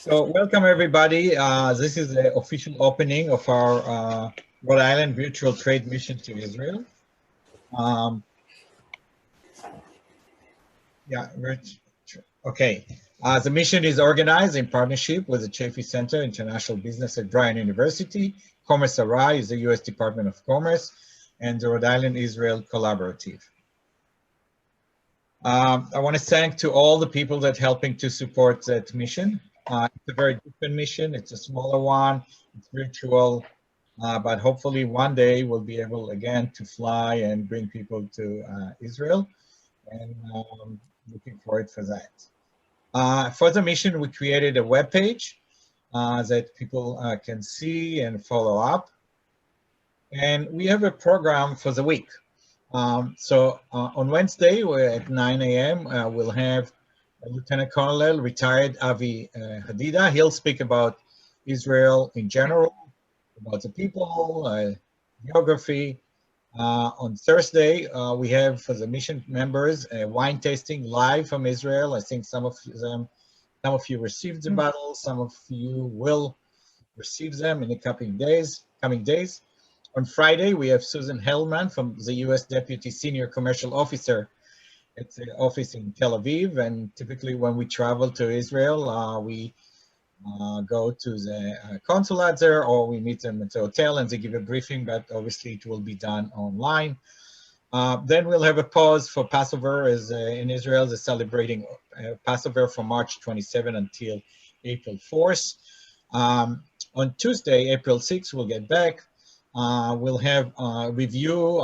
So welcome everybody. This is the official opening of our Rhode Island virtual trade mission to Israel. Okay. The mission is organized in partnership with the Chaffee Center International Business at Bryan University, Commerce RIIC is the U.S. Department of Commerce, and the Rhode Island Israel Collaborative. I want to thank to all the people that helping to support that mission. It's a very different mission. It's a smaller one. It's virtual, but hopefully one day we'll be able again to fly and bring people to Israel, and looking forward for that. For the mission, we created a web page that people can see and follow up, and we have a program for the week. So on Wednesday, we're at 9 a.m. We'll have Lieutenant Colonel retired Avi Hadida. He'll speak about Israel in general, about the people, geography. On Thursday, we have for the mission members wine tasting live from Israel. I think some of you received the bottle. Some of you will receive them in the coming days. On Friday, we have Susan Hellman from the U.S. Deputy Senior Commercial Officer at the office in Tel Aviv. And typically when we travel to Israel, we go to the consulate there, or we meet them at the hotel and they give a briefing, but obviously it will be done online. Then we'll have a pause for Passover, as in Israel, they're celebrating Passover from March 27 until April 4th. On Tuesday, April 6th, we'll get back. We'll have a review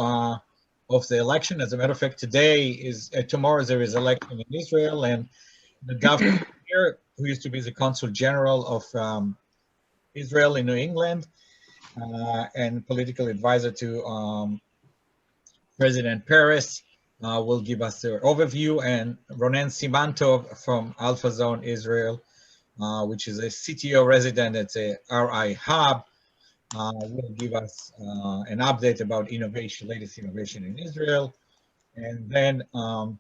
of the election. As a matter of fact, tomorrow there is election in Israel, and the governor here, who used to be the Consul General of Israel in New England, and political advisor to President Peres, will give us their overview, and Ronen Simantov from Alpha Zone Israel, which is a CTO resident at the RI Hub, will give us an update about latest innovation in Israel. And then on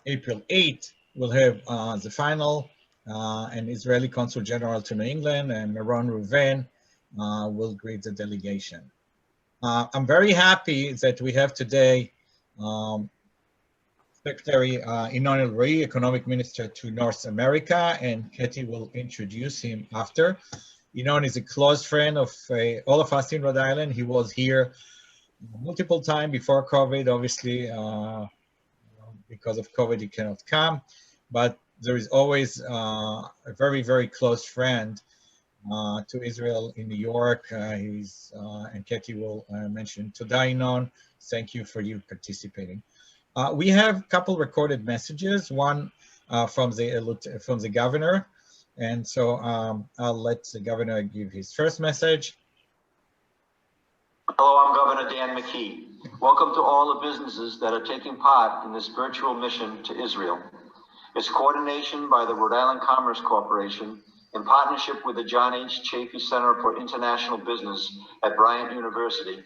April 8th, we'll have the final, an Israeli Consul General to New England, and Meron Reuven will greet the delegation. I'm very happy that we have today Secretary Inoan El-Roi, Economic Minister to North America, and Cathie will introduce him after. Inoan is a close friend of all of us in Rhode Island. He was here multiple times before COVID. Obviously, because of COVID, he cannot come. But there is always a very, very close friend to Israel in New York. And Cathie will mention. Toda, Inoan, thank you for you participating. We have a couple recorded messages. One from the governor. And so I'll let the governor give his first message. Hello, I'm Governor Dan McKee. Welcome to all the businesses that are taking part in this virtual mission to Israel. It's coordination by the Rhode Island Commerce Corporation in partnership with the John H. Chaffee Center for International Business at Bryant University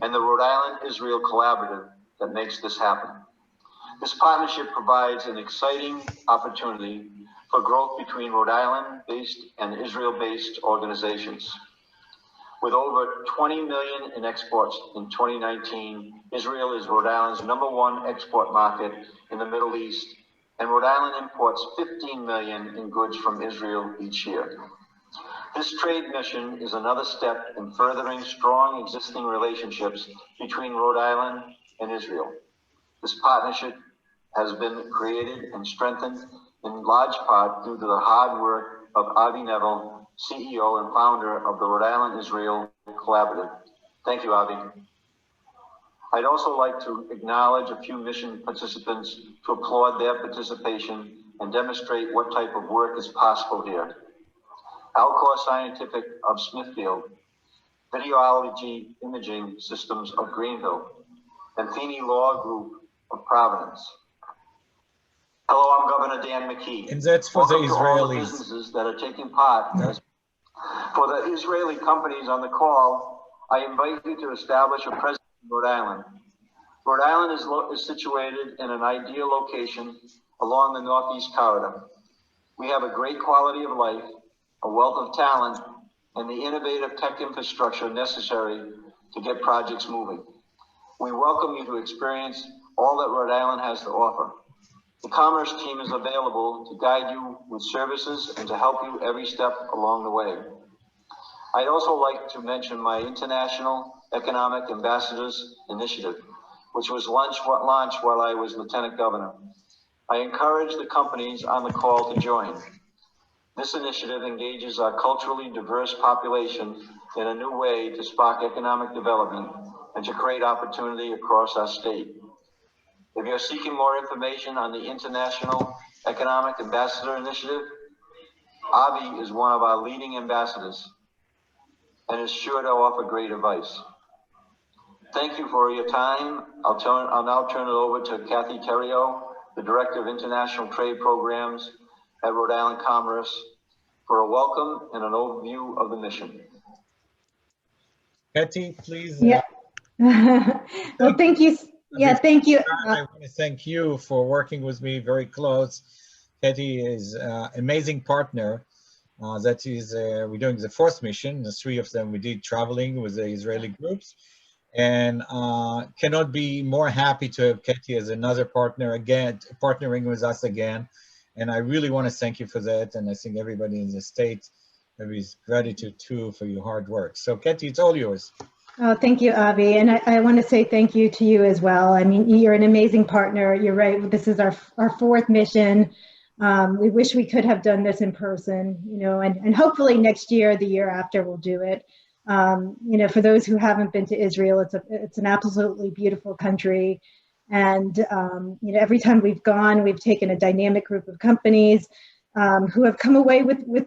and the Rhode Island Israel Collaborative that makes this happen. This partnership provides an exciting opportunity for growth between Rhode Island-based and Israel-based organizations. With over 20 million in exports in 2019, Israel is Rhode Island's #1 export market in the Middle East, and Rhode Island imports 15 million in goods from Israel each year. This trade mission is another step in furthering strong existing relationships between Rhode Island and Israel. This partnership has been created and strengthened in large part due to the hard work of Avi Nevel, CEO and founder of the Rhode Island Israel Collaborative. Thank you, Avi. I'd also like to acknowledge a few mission participants to applaud their participation and demonstrate what type of work is possible here. Alcor Scientific of Smithfield, Videology Imaging Systems of Greenville, and Feeney Law Group of Providence. Hello, I'm Governor Dan McKee. And that's for Welcome the to all the Israelis. businesses that are taking part. For the Israeli companies on the call, I invite you to establish a presence in Rhode Island. Rhode Island is situated in an ideal location along the Northeast Corridor. We have a great quality of life, a wealth of talent, and the innovative tech infrastructure necessary to get projects moving. We welcome you to experience all that Rhode Island has to offer. The Commerce team is available to guide you with services and to help you every step along the way. I'd also like to mention my International Economic Ambassadors Initiative, which was launched while I was Lieutenant Governor. I encourage the companies on the call to join. This initiative engages our culturally diverse population in a new way to spark economic development and to create opportunity across our state. If you're seeking more information on the International Economic Ambassador Initiative, Avi is one of our leading ambassadors and is sure to offer great advice. Thank you for your time. I'll now turn it over to Cathie Theriault, the Director of International Trade Programs at Rhode Island Commerce, for a welcome and an overview of the mission. Cathie, please. Yeah. Well, thank you. Yeah, thank you. I want to thank you for working with me very close. Cathie is an amazing partner. That is, we're doing the fourth mission. The three of them we did traveling with the Israeli groups, and cannot be more happy to have Cathie as another partner again, partnering with us again. And I really want to thank you for that. And I think everybody in the state has gratitude too for your hard work. So Cathie, it's all yours. Oh, thank you, Avi. And I want to say thank you to you as well. I mean, you're an amazing partner. You're right. This is our fourth mission. We wish we could have done this in person, you know, and hopefully next year, the year after, we'll do it. You know, for those who haven't been to Israel, it's an absolutely beautiful country. And, you know, every time we've gone, we've taken a dynamic group of companies who have come away with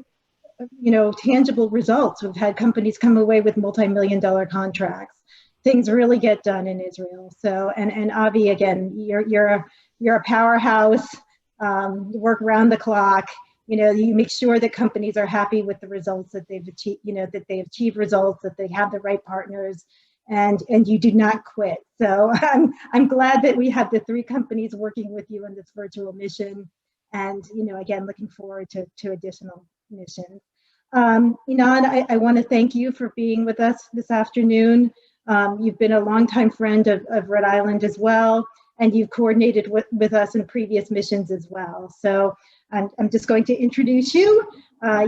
you know, tangible results. We've had companies come away with multi-million-dollar contracts. Things really get done in Israel. So, and Avi, again, you're a powerhouse. You work around the clock. You know, you make sure that companies are happy with the results that they've achieved. You know, that they achieve results, that they have the right partners, and you do not quit. So I'm glad that we have the three companies working with you in this virtual mission, and you know, again, looking forward to additional missions. Inan, I want to thank you for being with us this afternoon. You've been a longtime friend of Rhode Island as well, and you've coordinated with us in previous missions as well. So I'm just going to introduce you.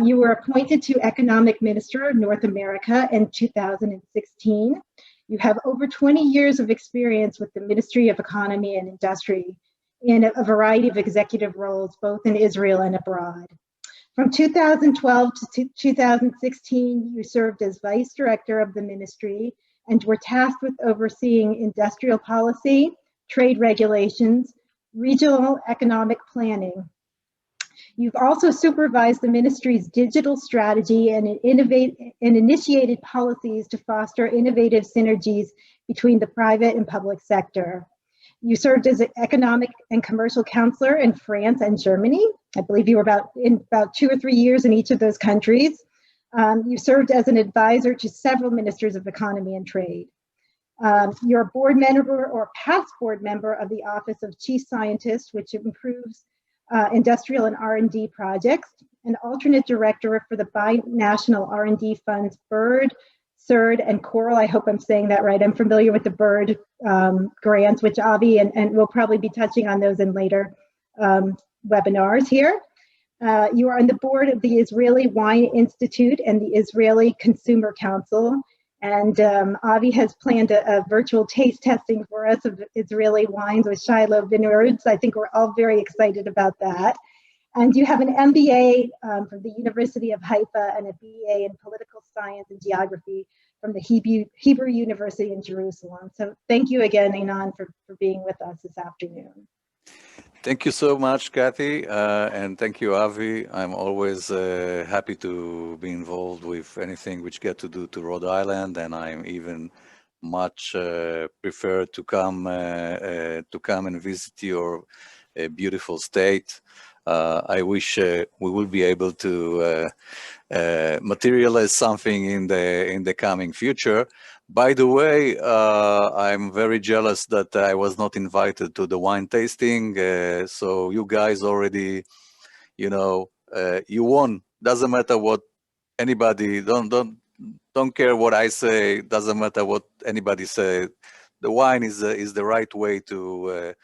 You were appointed to Economic Minister of North America in 2016. You have over 20 years of experience with the Ministry of Economy and Industry in a variety of executive roles, both in Israel and abroad. From 2012 to 2016, you served as Vice Director of the Ministry and were tasked with overseeing industrial policy, trade regulations, regional economic planning. You've also supervised the ministry's digital strategy and initiated policies to foster innovative synergies between the private and public sector. You served as an economic and commercial counselor in France and Germany. I believe you were about 2 or 3 years in each of those countries. You served as an advisor to several ministers of economy and trade. You're a board member or past board member of the Office of Chief Scientist, which improves industrial and R&D projects, an alternate director for the binational R&D funds BIRD, CERD, and Coral. I hope I'm saying that right. I'm familiar with the BIRD grants, which Avi and we'll probably be touching on those in later webinars here. You are on the board of the Israeli Wine Institute and the Israeli Consumer Council. And Avi has planned a virtual taste testing for us of Israeli wines with Shiloh Vineyards. I think we're all very excited about that. And you have an MBA from the University of Haifa and a BA in political science and geography from the Hebrew University in Jerusalem. So thank you again, Inan, for being with us this afternoon. Thank you so much, Cathie, and thank you, Avi. I'm always happy to be involved with anything which get to do to Rhode Island, and I'm even much prefer to come and visit your beautiful state. I wish we will be able to materialize something in the coming future. By the way, I'm very jealous that I was not invited to the wine tasting. So you guys already, you know, You won. Doesn't matter what anybody, don't care what I say. Doesn't matter what anybody say. The wine is the right way to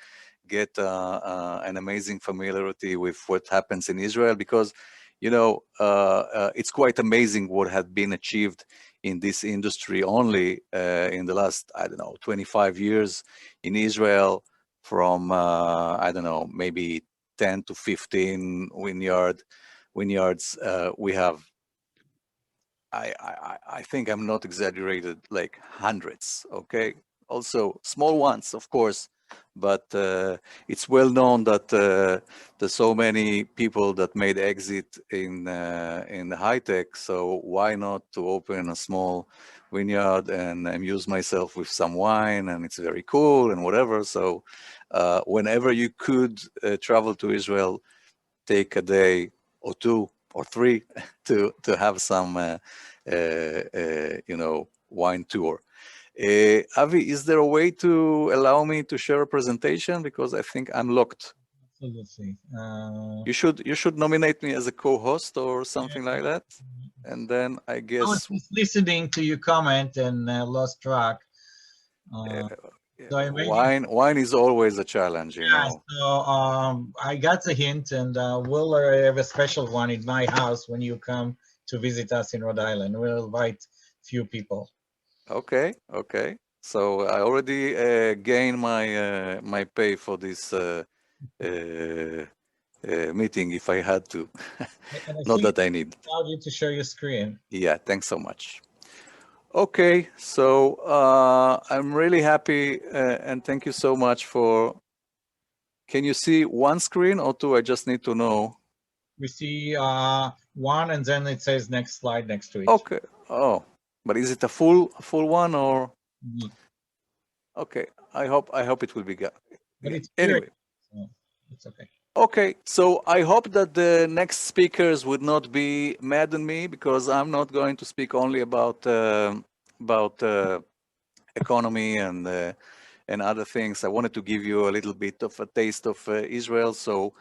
get an amazing familiarity with what happens in Israel, because it's quite amazing what had been achieved in this industry only in the last, I don't know, 25 years in Israel, from I don't know, maybe 10 to 15 vineyards. We have, I think I'm not exaggerated, like hundreds. Okay, also small ones, of course, but it's well known that there's so many people that made exit in the high tech. So why not to open a small vineyard and amuse myself with some wine, and it's very cool and whatever. So whenever you could travel to Israel, take a day or two or three to have some wine tour. Avi, is there a way to allow me to share a presentation, because I think I'm locked? Absolutely. You should nominate me as a co-host or something like that, and then I I guess was just listening to your comment and lost track. So I maybe, wine is always a challenge, you yeah, know. so I got the hint, and we'll have a special one in my house when you come to visit us in Rhode Island. We'll invite few people. Okay. So I already gained my pay for this meeting if I had to. And I Not see that I need. allowed you to share your screen. Yeah, thanks so much. Okay, so I'm really happy and thank you so much for. Can you see one screen or two? I just need to know. We see one, and then it says next slide next to it. Okay. Oh, but is it a full one or? Mhm. Okay. I hope it will be good. But it's Anyway. so it's okay. Okay, so I hope that the next speakers would not be mad at me, because I'm not going to speak only about economy and other things. I wanted to give you a little bit of a taste of Israel. So,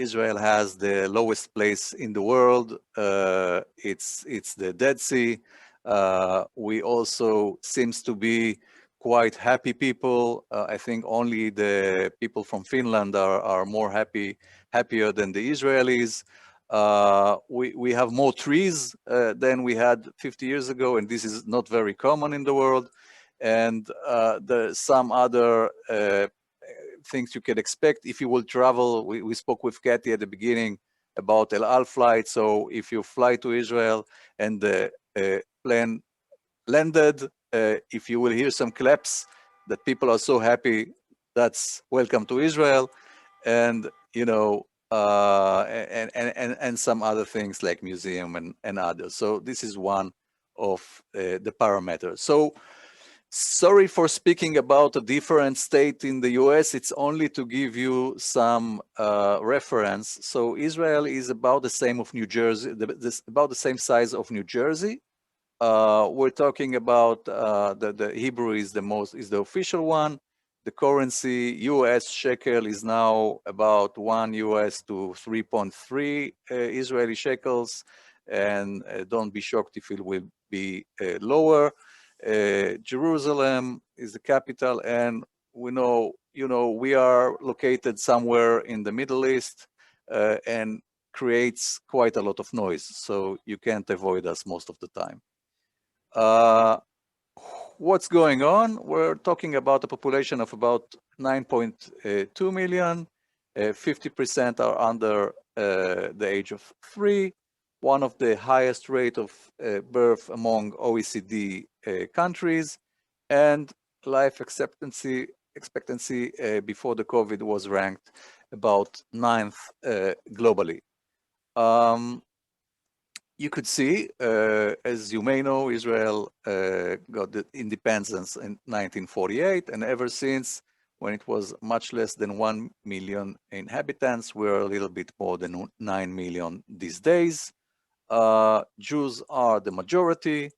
Israel has the lowest place in the world. It's the Dead Sea. We also seems to be quite happy people. I think only the people from Finland are more happier than the Israelis. We have more trees than we had 50 years ago, and this is not very common in the world. And there's some other things you can expect if you will travel. We spoke with Cathie at the beginning about El Al flight. So if you fly to Israel and the plane landed, if you will hear some claps that people are so happy, that's welcome to Israel. And and some other things like museum and others. So this is one of the parameters. So sorry for speaking about a different state in the US. It's only to give you some reference. So Israel is about the same of New Jersey, about the same size of New Jersey. We're talking about the Hebrew is the official one. The currency US shekel is now about 1 US to 3.3 Israeli shekels, and don't be shocked if it will be lower. Jerusalem is the capital, and we know we are located somewhere in the Middle East, and creates quite a lot of noise, so you can't avoid us most of the time. What's going on? We're talking about a population of about 9.2 million. 50% are under the age of 3. One of the highest rate of birth among OECD countries, and life expectancy before the COVID was ranked about 9th globally. You could see, as you may know, Israel got the independence in 1948, and ever since, when it was much less than 1 million inhabitants, we're a little bit more than 9 million these days. Jews are the majority.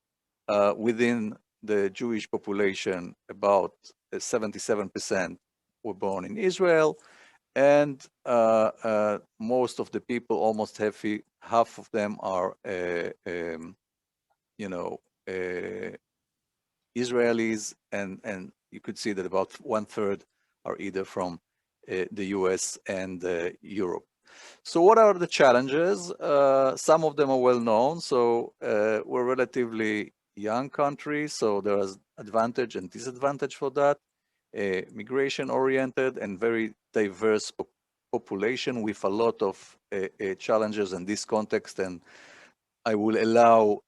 Within the Jewish population, about 77% were born in Israel, and most of the people, almost half of them are, you know, Israelis, and you could see that about 1/3 are either from the US and Europe. So what are the challenges? Some of them are well known. So we're a relatively young country, so there is advantage and disadvantage for that. Migration oriented and very diverse population with a lot of challenges in this context, and I will allow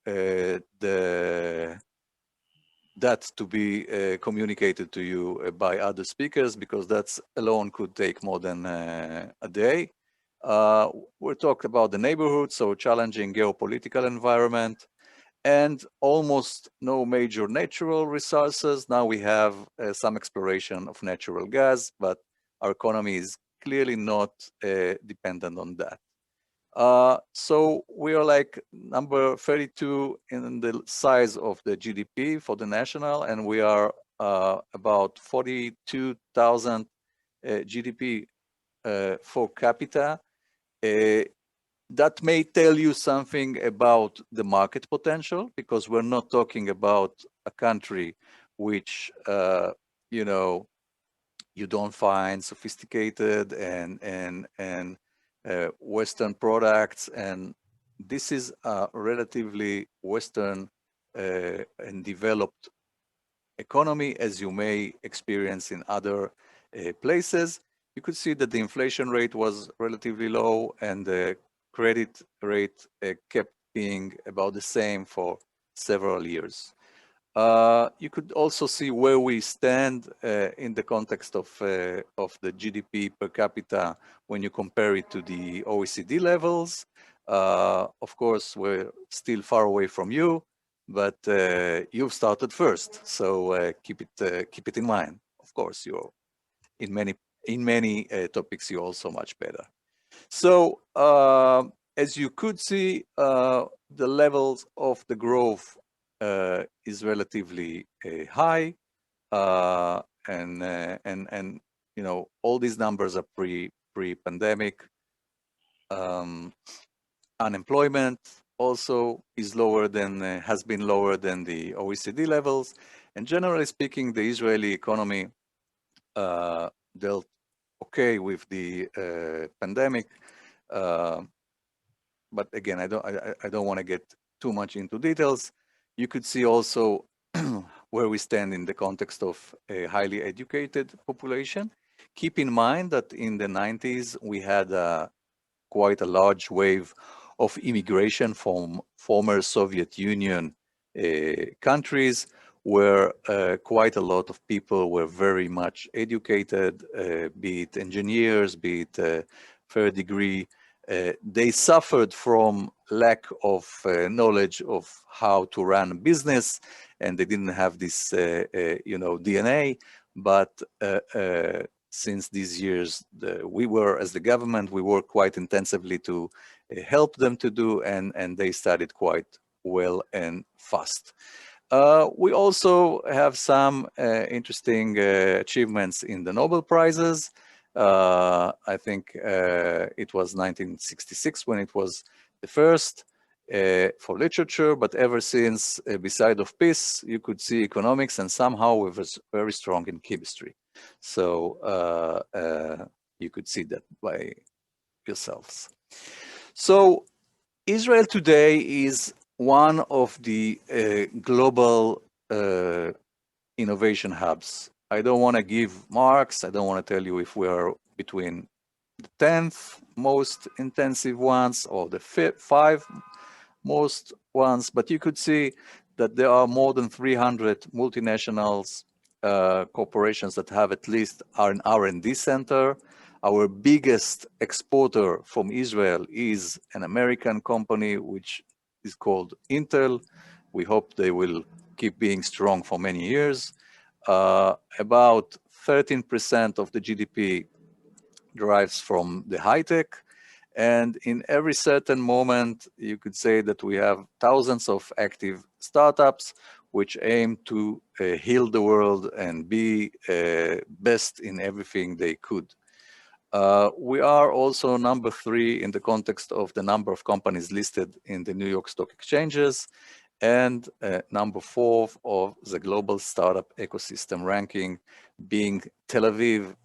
that to be communicated to you by other speakers, because that's alone could take more than a day. We talked about the neighborhood, so challenging geopolitical environment, and almost no major natural resources. Now we have some exploration of natural gas, but our economy is clearly not dependent on that. So we are like number 32 in the size of the GDP for the national, and we are about 42,000 GDP for capita. That may tell you something about the market potential, because we're not talking about a country which, you know, you don't find sophisticated and Western products, and this is a relatively Western and developed economy, as you may experience in other places. You could see that the inflation rate was relatively low, and the credit rate kept being about the same for several years. You could also see where we stand in the context of the GDP per capita when you compare it to the OECD levels. Of course, we're still far away from you, but you've started first, so keep it in mind. Of course, you're in many topics you're also much better. So as you could see, the levels of the growth is relatively high, and you know, all these numbers are pre-pandemic. Unemployment also is lower than has been lower than the OECD levels, and generally speaking, the Israeli economy dealt okay with the pandemic. But again, I don't want to get too much into details. You could see also where we stand in the context of a highly educated population. Keep in mind that in the 90s, we had quite a large wave of immigration from former Soviet Union countries, where quite a lot of people were very much educated, be it engineers, be it third degree. They suffered from lack of knowledge of how to run a business, and they didn't have this, you know, DNA. But since these years, we were, as the government, we worked quite intensively to help them to do, and they studied quite well and fast. We also have some interesting achievements in the Nobel Prizes. I think it was 1966 when it was the first for literature, but ever since, beside of peace, you could see economics, and somehow we were very strong in chemistry. So you could see that by yourselves. So Israel today is one of the global innovation hubs. I don't want to give marks. I don't want to tell you if we are between the 10th most intensive ones or the 5 most ones, but you could see that there are more than 300 multinationals, corporations that have at least an R&D center. Our biggest exporter from Israel is an American company, which is called Intel. We hope they will keep being strong for many years. About 13% of the GDP derives from the high tech. And in every certain moment, you could say that we have thousands of active startups which aim to heal the world and be best in everything they could. We are also number 3 in the context of the number of companies listed in the New York Stock Exchanges, and number 4 of the global startup ecosystem ranking, being Tel Aviv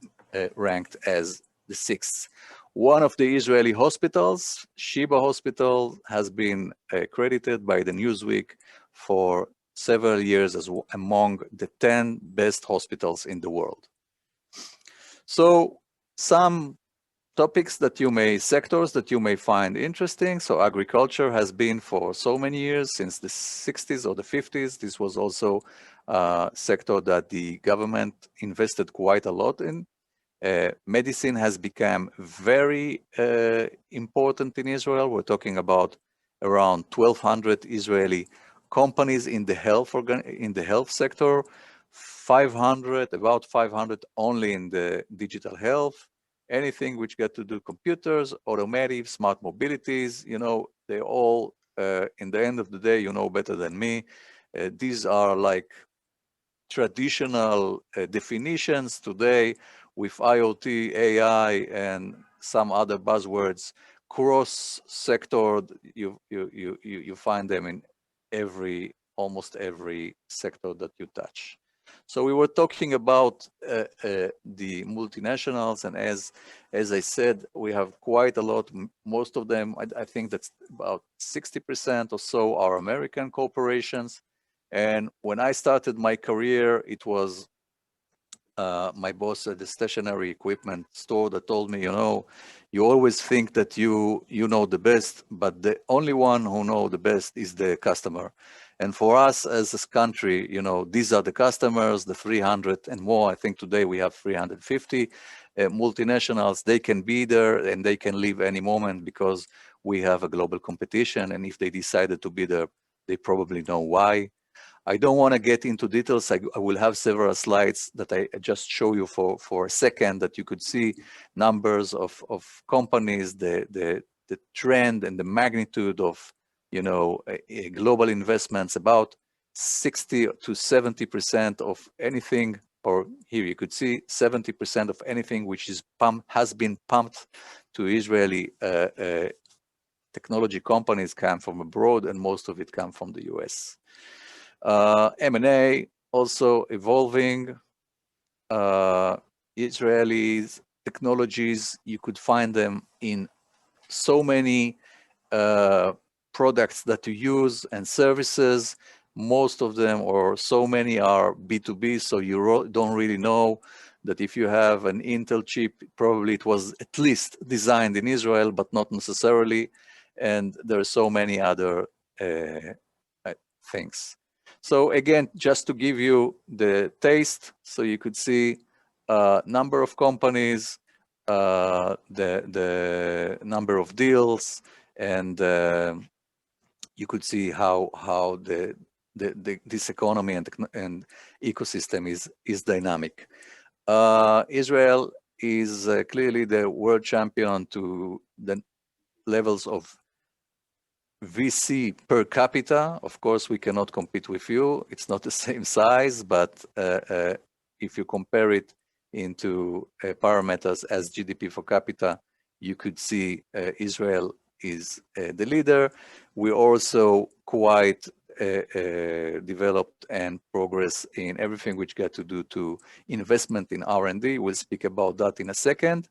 ranked as the 6th. One of the Israeli hospitals, Sheba Hospital, has been accredited by the Newsweek for several years as among the 10 best hospitals in the world. So some topics that sectors that you may find interesting. So agriculture has been for so many years, since the 60s or the 50s. This was also a sector that the government invested quite a lot in. Medicine has become very important in Israel. We're talking about around 1,200 Israeli companies in the health sector, about 500 only in the digital health. Anything which got to do computers, automotive, smart mobilities, they all, in the end of the day, better than me. These are like traditional definitions. Today, with IoT, AI, and some other buzzwords, cross-sector, you find them in almost every sector that you touch. So we were talking about the multinationals, and as I said, we have quite a lot. Most of them, I think that's about 60% or so, are American corporations. And when I started my career, it was my boss at the stationary equipment store that told me, you always think that you know the best, but the only one who know the best is the customer. And for us as a country, these are the customers, the 300 and more. I think today we have 350 multinationals. They can be there and they can leave any moment because we have a global competition. And if they decided to be there, they probably know why. I don't want to get into details. I will have several slides that I just show you for a second, that you could see numbers of companies, the trend and the magnitude of global investments. About 60 to 70% of anything, or here you could see 70% of anything which is has been pumped to Israeli technology companies come from abroad, and most of it come from the US. M&A also evolving. Israelis technologies, you could find them in so many products that you use and services. Most of them, or so many, are B2B, so you don't really know that if you have an Intel chip, probably it was at least designed in Israel, but not necessarily. And there are so many other things. So again, just to give you the taste, so you could see number of companies, the number of deals, and you could see how this economy and ecosystem is dynamic. Israel is clearly the world champion to the levels of VC per capita. Of course, we cannot compete with you. It's not the same size, but if you compare it into parameters as GDP per capita, you could see Israel is the leader. We're also quite developed and progress in everything which got to do to investment in R&D. We'll speak about that in a second.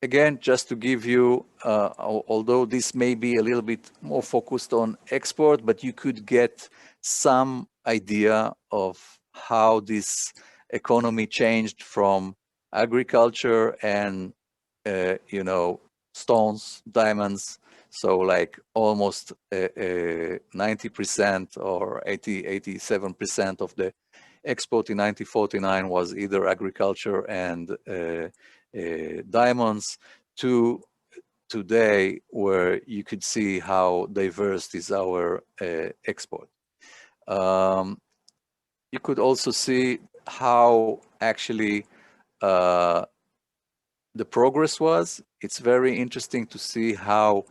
Again, just to give you, although this may be a little bit more focused on export, but you could get some idea of how this economy changed from agriculture and, stones, diamonds. So like almost 90% or 87% of the export in 1949 was either agriculture and diamonds, to today, where you could see how diverse is our export. You could also see how actually the progress was. It's very interesting to see how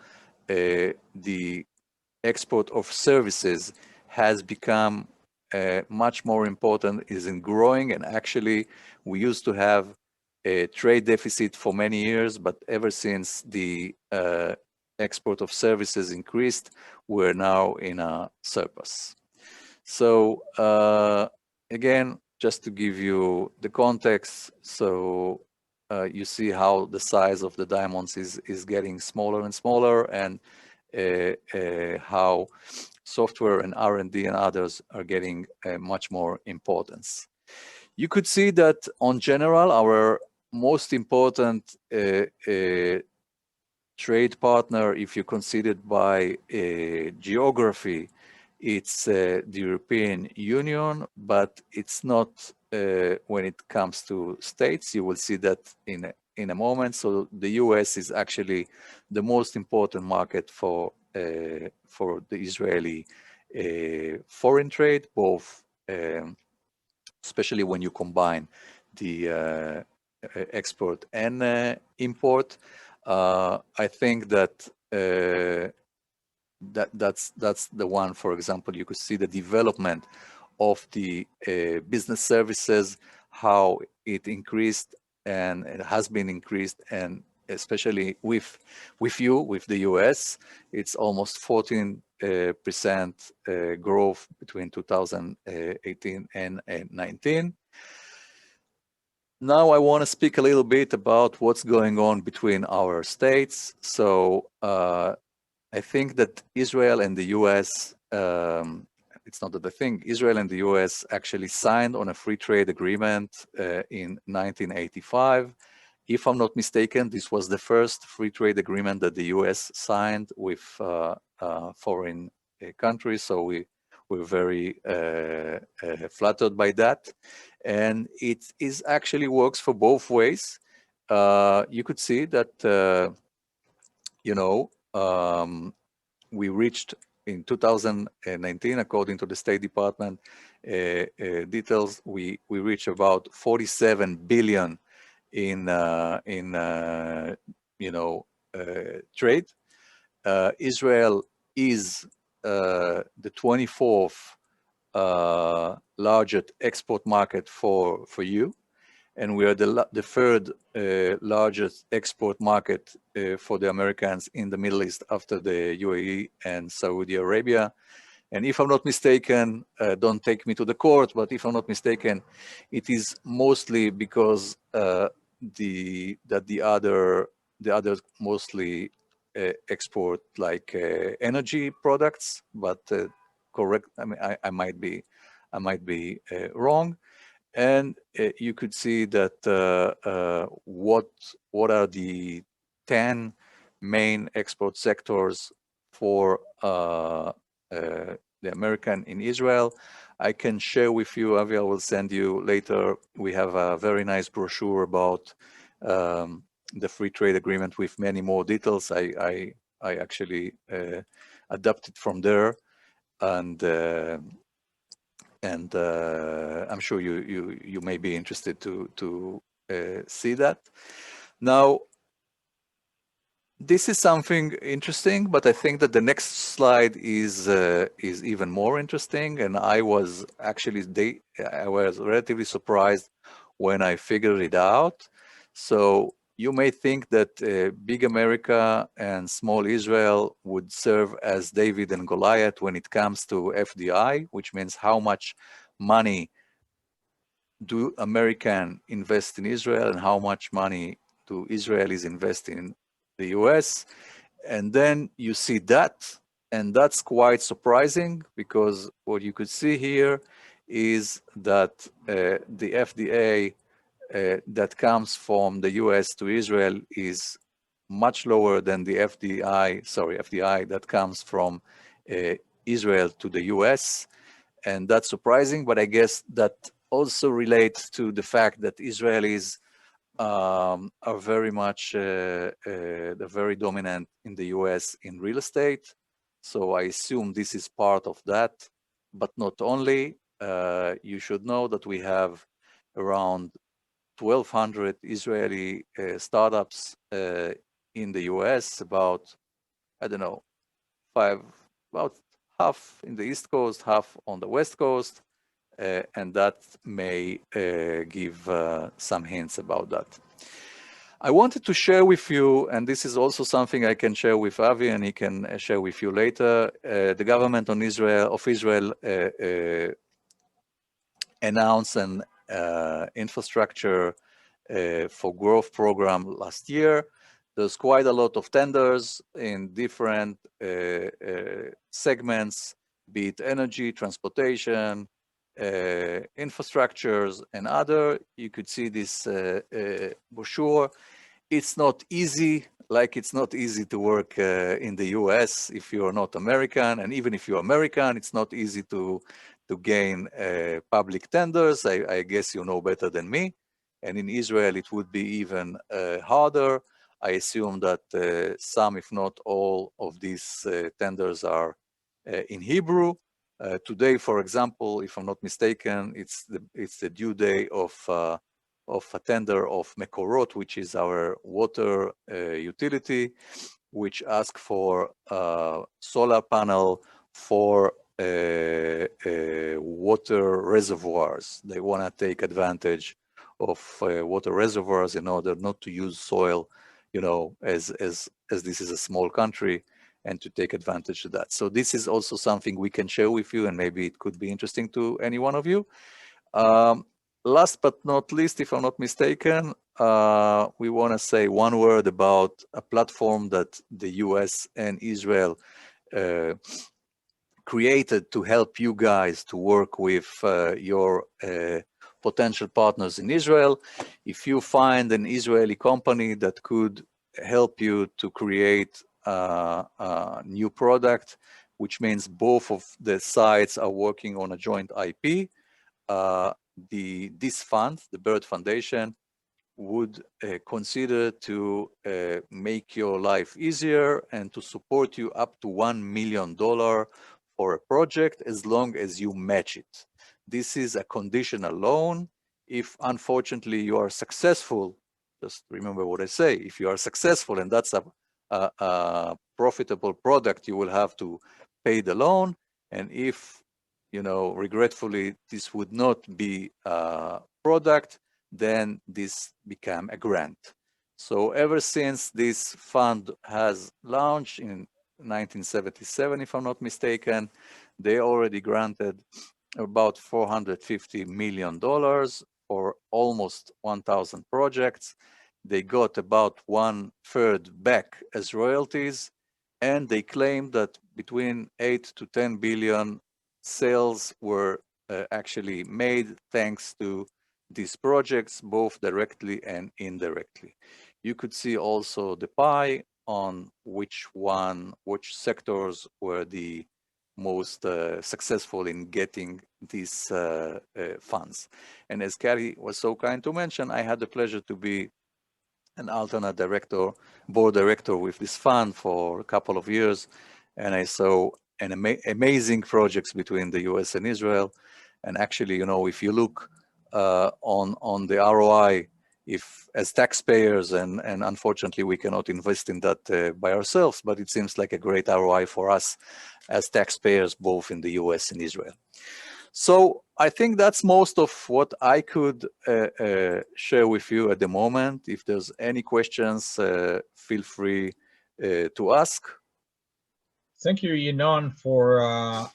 the export of services has become much more important, is in growing. And actually, we used to have a trade deficit for many years, but ever since the export of services increased, we're now in a surplus. So again, just to give you the context, so you see how the size of the diamonds is getting smaller and smaller, and how software and R&D and others are getting much more importance. You could see that on general, our most important trade partner, if you consider it by geography, it's the European Union, but it's not when it comes to states. You will see that in a moment. So the US is actually the most important market for the Israeli foreign trade, both especially when you combine the export and import. I think that that's the one. For example, you could see the development of the business services, how it increased, and it has been increased, and especially with the US, it's almost 14% growth between 2018 and 19. Now I want to speak a little bit about what's going on between our states. So I think that Israel and the US, it's not that I think, Israel and the US actually signed on a free trade agreement in 1985. If I'm not mistaken, this was the first free trade agreement that the US signed with foreign countries. So we're very flattered by that. And it is actually works for both ways. You could see that, we reached in 2019, according to the State Department details, we reached about 47 billion in trade. Israel is the 24th largest export market for you, and we are the third largest export market for the Americans in the Middle East after the UAE and Saudi Arabia. And if I'm not mistaken, don't take me to the court, but if I'm not mistaken, it is mostly because the others mostly export like energy products, but correct. I mean, I might be wrong. And you could see that what are the 10 main export sectors for the American in Israel. I can share with you, Avi, I will send you later. We have a very nice brochure about the free trade agreement with many more details. I actually adapted from there, and I'm sure you may be interested to see that. Now, this is something interesting, but I think that the next slide is even more interesting. And I was relatively surprised when I figured it out. So you may think that big America and small Israel would serve as David and Goliath when it comes to FDI, which means how much money do Americans invest in Israel and how much money do Israelis invest in the US. And then you see that, and that's quite surprising, because what you could see here is that the FDA that comes from the US to Israel is much lower than the FDI that comes from Israel to the US. And that's surprising, but I guess that also relates to the fact that Israelis are very much they're very dominant in the US in real estate. So I assume this is part of that, but not only. You should know that we have around 1,200 Israeli startups in the US, about, I don't know, about half in the East Coast, half on the West Coast. And that may give some hints about that. I wanted to share with you, and this is also something I can share with Avi, and he can share with you later. The government of Israel announced an infrastructure for growth program last year. There's quite a lot of tenders in different segments, be it energy, transportation, infrastructures, and other. You could see this brochure. It's not easy, like it's not easy to work in the US if you're not American, and even if you're American, it's not easy to gain public tenders. I guess you know better than me. And in Israel, it would be even harder. I assume that some, if not all, of these tenders are in Hebrew. Today, for example, if I'm not mistaken, it's the due day of a tender of Mekorot, which is our water utility, which asks for solar panel for water reservoirs. They want to take advantage of water reservoirs in order not to use soil, you know, as this is a small country, and to take advantage of that. So this is also something we can share with you, and maybe it could be interesting to any one of you. Last but not least, if I'm not mistaken, we want to say one word about a platform that the US and Israel created to help you guys to work with your potential partners in Israel. If you find an Israeli company that could help you to create a new product, which means both of the sides are working on a joint IP, this fund, the Bird Foundation, would consider to make your life easier and to support you up to $1 million for a project as long as you match it. This is a conditional loan. If unfortunately you are successful, just remember what I say, if you are successful and that's a profitable product, you will have to pay the loan. And if, you know, regretfully, this would not be a product, then this became a grant. So ever since this fund has launched in 1977, if I'm not mistaken, they already granted about $450 million for almost 1,000 projects. They got about 1/3 back as royalties, and they claimed that between 8 to 10 billion sales were actually made thanks to these projects, both directly and indirectly. You could see also the pie on which sectors were the most successful in getting these funds. And as Cathie was so kind to mention, I had the pleasure to be an alternate director, board director with this fund for a couple of years. And I saw an amazing projects between the US and Israel. And actually, you know, if you look on the ROI, if as taxpayers, and unfortunately we cannot invest in that by ourselves, but it seems like a great ROI for us as taxpayers, both in the US and Israel. So I think that's most of what I could share with you at the moment. If there's any questions, feel free to ask. Thank you, Yinon, for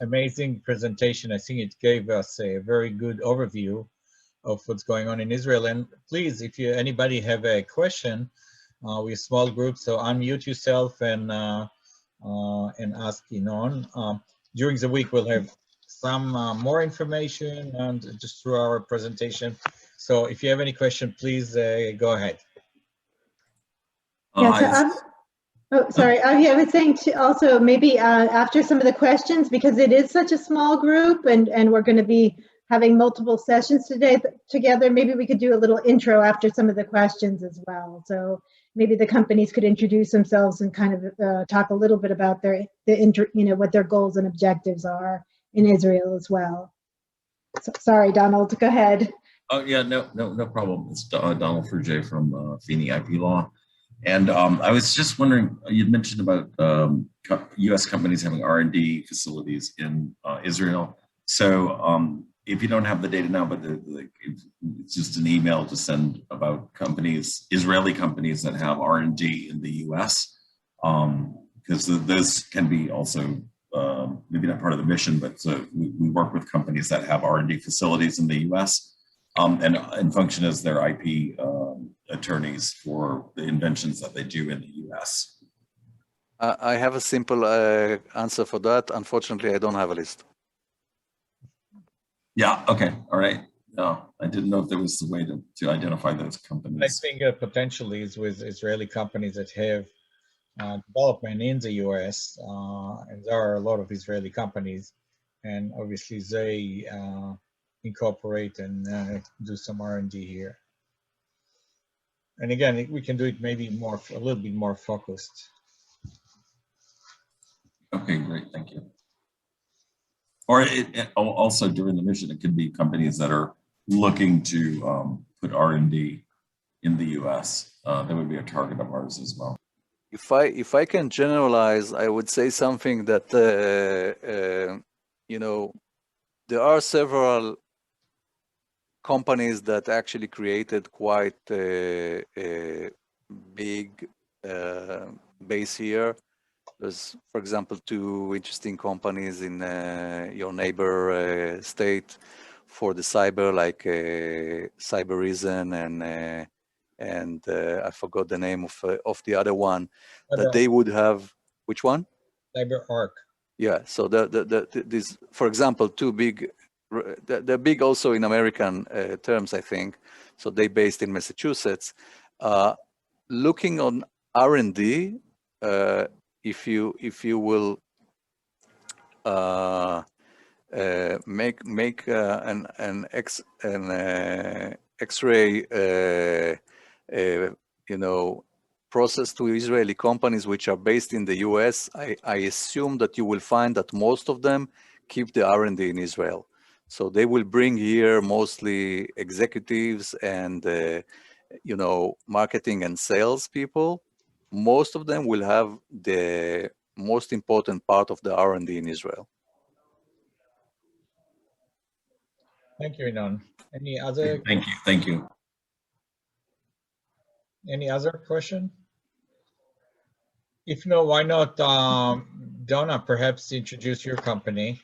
amazing presentation. I think it gave us a very good overview of what's going on in Israel. And please, if anybody have a question, we're a small group, so unmute yourself and ask Yinon. During the week, we'll have some more information and just through our presentation. So if you have any question, please go ahead. Sorry. I was saying to also maybe after some of the questions, because it is such a small group and we're going to be having multiple sessions today together, maybe we could do a little intro after some of the questions as well. So maybe the companies could introduce themselves and kind of talk a little bit about what their goals and objectives are in Israel as well. So, sorry, Donald, go ahead. Oh yeah, no problem. It's Donald Frugier from Feeney IP Law. And I was just wondering, you'd mentioned about U.S. companies having R&D facilities in Israel. So if you don't have the data now, but it's just an email to send about companies, Israeli companies that have R&D in the US, because those can be also maybe not part of the mission, but we work with companies that have R&D facilities in the US and function as their IP attorneys for the inventions that they do in the US. I have a simple answer for that. Unfortunately, I don't have a list. Yeah, okay, all right. No, I didn't know if there was a way to identify those companies. I think potentially is with Israeli companies that have development in the US, and there are a lot of Israeli companies, and obviously they incorporate and do some R&D here. And again, we can do it maybe a little bit more focused. Okay, great, thank you. Or also during the mission, it could be companies that are looking to put R&D in the US. That would be a target of ours as well. If I can generalize, I would say something that you know, there are several companies that actually created quite a big base here. There's, for example, 2 interesting companies in your neighbor state for the cyber, like Cyber Reason and I forgot the name of the other one that they would have. Which one? CyberArk. Yeah. So these, for example, 2 big. They're big also in American terms, I think. So they based in Massachusetts. Looking on R&D. If you will make an X-ray process to Israeli companies which are based in the US, I assume that you will find that most of them keep the R&D in Israel. So they will bring here mostly executives and marketing and sales people. Most of them will have the most important part of the R&D in Israel. Thank you, Inon. Any other? Thank you. Any other question? If no, why not, Donna, perhaps introduce your company.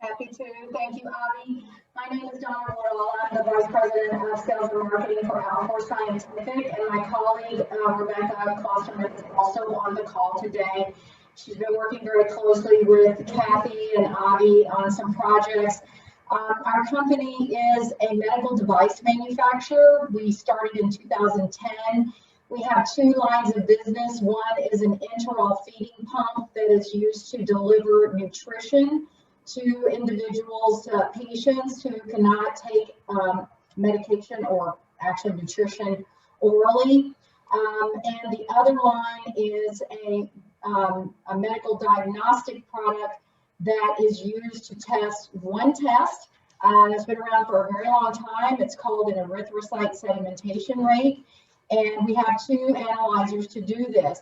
Happy to. Thank you, Avi. My name is Donna Rhode. I'm the Vice President of Sales and Marketing for Alcor Scientific, and my colleague, Rebecca Klosterman, is also on the call today. She's been working very closely with Cathie and Avi on some projects. Our company is a medical device manufacturer. We started in 2010. We have 2 lines of business. One is an enteral feeding pump that is used to deliver nutrition to individuals, patients who cannot take medication or actually nutrition orally. And the other line is a medical diagnostic product that is used to test one test that's been around for a very long time. It's called an erythrocyte sedimentation rate. And we have 2 analyzers to do this.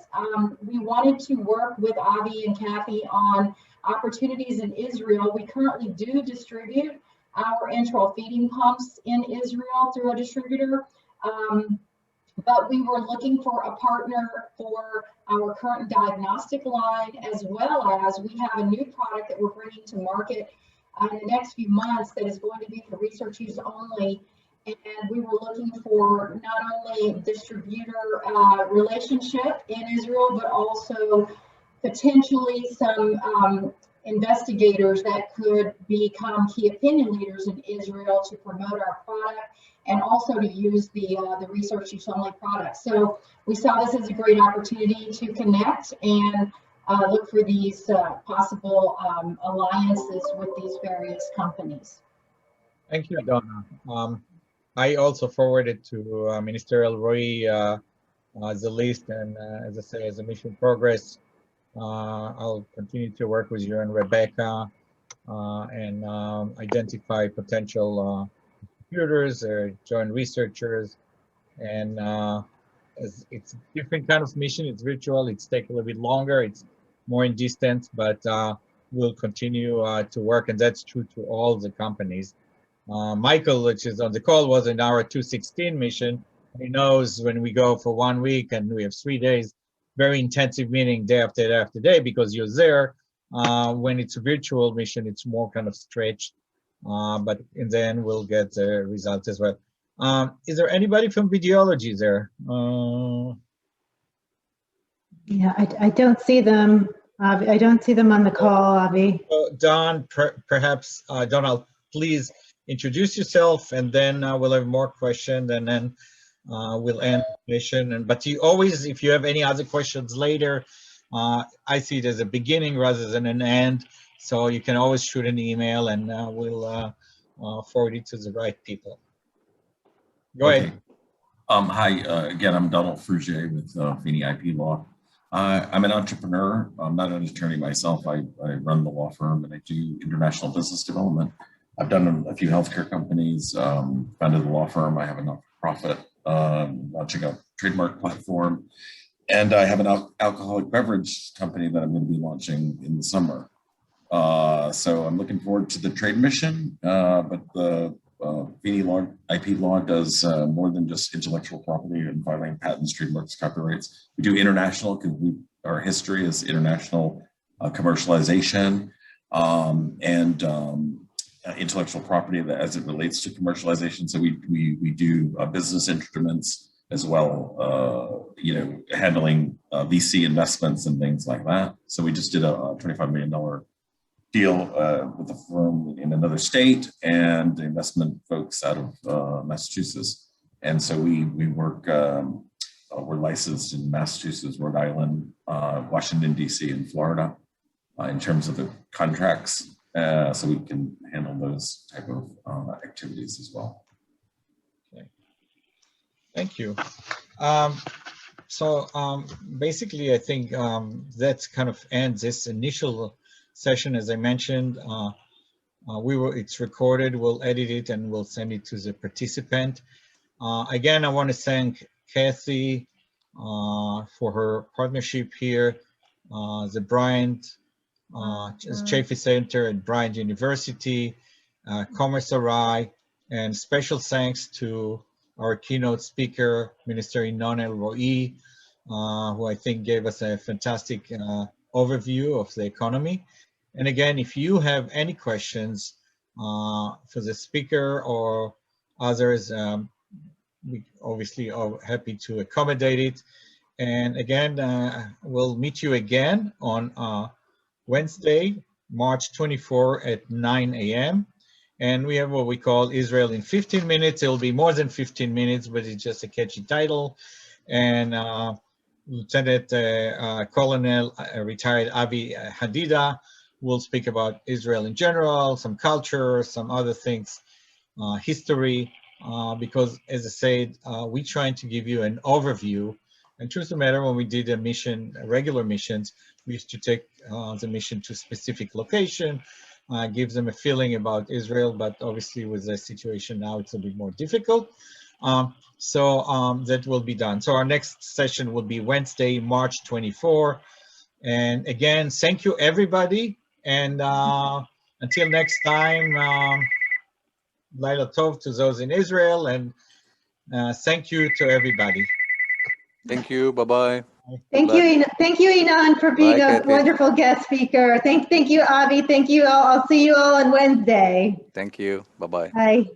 We wanted to work with Avi and Cathie on opportunities in Israel. We currently do distribute our enteral feeding pumps in Israel through a distributor. But we were looking for a partner for our current diagnostic line, as well as we have a new product that we're bringing to market in the next few months that is going to be for research use only. And we were looking for not only distributor relationship in Israel, but also potentially some investigators that could become key opinion leaders in Israel to promote our product and also to use the research use only product. So we saw this as a great opportunity to connect and look for these possible alliances with these various companies. Thank you, Donna. I also forwarded to Ministerial RIIC the list, and as I say, as a mission progress, I'll continue to work with you and Rebecca and identify potential contributors or joint researchers. And it's a different kind of mission. It's virtual. It's taking a little bit longer. It's more in distance, but will continue to work, and that's true to all the companies. Michael, which is on the call, was in our 216 mission. He knows when we go for 1 week and we have 3 days, very intensive meeting day after day after day, because you're there. When it's a virtual mission, it's more kind of stretched, but in the end, we'll get the result as well. Is there anybody from videology there? Yeah, I don't see them. I don't see them on the call, Avi. Don, perhaps, Donald, please introduce yourself, and then we'll have more questions, and then we'll end the mission. But you always, if you have any other questions later, I see it as a beginning rather than an end. So you can always shoot an email, and we'll forward it to the right people. Go ahead. Hi, again, I'm Donald Frugier with Feeney IP Law. I'm an entrepreneur. I'm not an attorney myself. I run the law firm and I do international business development. I've done a few healthcare companies, founded a law firm. I have a not-for-profit launching a trademark platform. And I have an alcoholic beverage company that I'm going to be launching in the summer. So I'm looking forward to the trade mission, but the Feeney Law, IP Law does more than just intellectual property and filing patents, trademarks, copyrights. We do international, because our history is international commercialization and intellectual property as it relates to commercialization. So we do business instruments as well, you know, handling VC investments and things like that. So we just did a $25 million deal with a firm in another state and the investment folks out of Massachusetts. And so we work, we're licensed in Massachusetts, Rhode Island, Washington, DC, and Florida in terms of the contracts. So we can handle those type of activities as well. Okay. Thank you. Basically, I think that's kind of ends this initial session. As I mentioned, it's recorded, we'll edit it, and we'll send it to the participant. Again, I want to thank Cathie for her partnership here, the Bryant Chaffee Center at Bryant University, Commerce RI, and special thanks to our keynote speaker, Minister Nevel, who I think gave us a fantastic overview of the economy. And again, if you have any questions for the speaker or others, we obviously are happy to accommodate it. And again, we'll meet you again on Wednesday, March 24 at 9 a.m. And we have what we call Israel in 15 minutes. It'll be more than 15 minutes, but it's just a catchy title. And Lieutenant Colonel retired Avi Hadida will speak about Israel in general, some culture, some other things, history, because as I said, we're trying to give you an overview. And truth of the matter, when we did a mission, regular missions, we used to take the mission to a specific location, gives them a feeling about Israel, but obviously with the situation now, it's a bit more difficult. That will be done. So our next session will be Wednesday, March 24. And again, thank you, everybody. And until next time, Laila Tov to those in Israel, and thank you to everybody. Thank you. Bye-bye. Thank you, Inan, for being a wonderful guest speaker. Thank you, Avi. Thank you all. I'll see you all on Wednesday. Thank you. Bye-bye. Bye.